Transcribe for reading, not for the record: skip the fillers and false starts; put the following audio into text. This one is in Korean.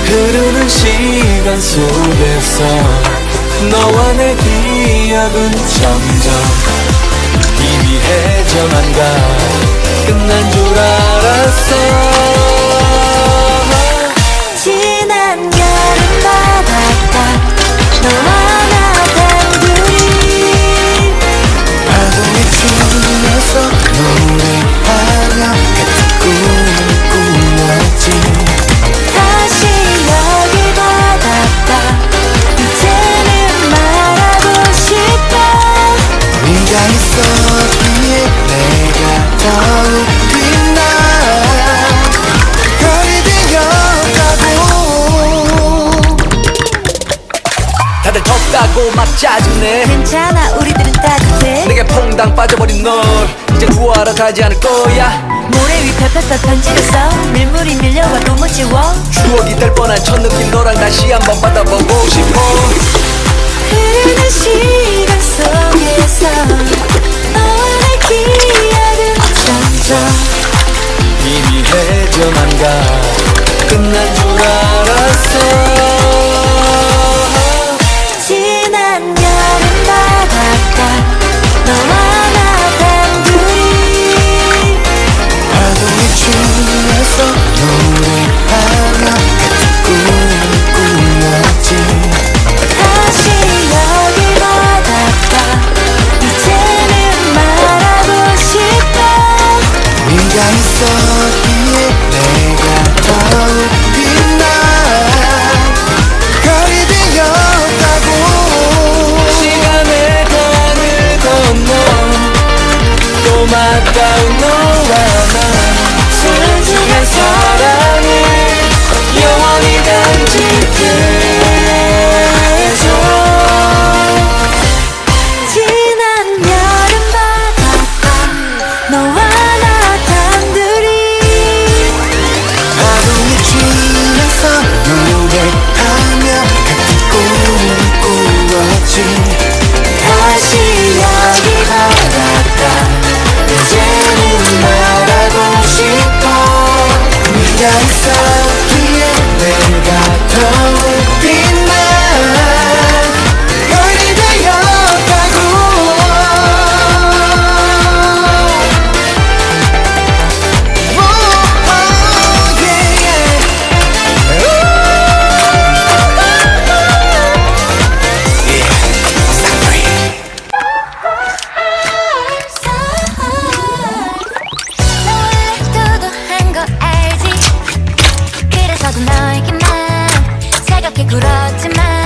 흐르는 시간 속에서 너와 내 기억은 점점 희미해져만 가. 끝난 줄 알았어. 지난 여름 바닷가 너와 나 단둘이 파도에 춤에서 노래하며 같은 꿈을 꾸었지. 다시 여기 바닷가 이제는 말하고 싶어. 네가 있었기에 내가 더욱 빛나. 별이 되었다고. 다들 덥다고 막 짜증내. 괜찮아 우리들은 따뜻해. 내게 퐁당 빠져버린 널 이제 구하러 가지 않을 거야. 모래 위 펴펴펴 편지를 밀물이 밀려와도 못 지워. 추억이 될 뻔한 첫 느낌 너랑 다시 한번 받아보고 싶어. 흐르는 시간 속에서 너와 내 기억은 점점 희미해져만 가. 끝난 줄 알았어. 지난 여름 바닷가 너와 나 단둘이 파도에 춤에서 노래하며 같은 꿈을 꾸었지. 다시 여기 바닷가 이제는 말하고 싶어. 네가 있었기에 내가 더욱 빛나. 별이 되었다고. 시간의 강을 건너 또 맞닿은 너와 나 소중한 사랑을 영원히 간직해 줘. 지난 여름 바닷가 너와 나 단둘이 파도에 춤에서 노래하며 같은 꿈을 꾸었지. 다시 여기 바닷가 이제는 말하고 싶어. 네가 있었기에 내가 더욱 빛나. 별이 되었다고. 원래 도도한 거 알지. 그래서도 너에게만 차갑게 굴었지만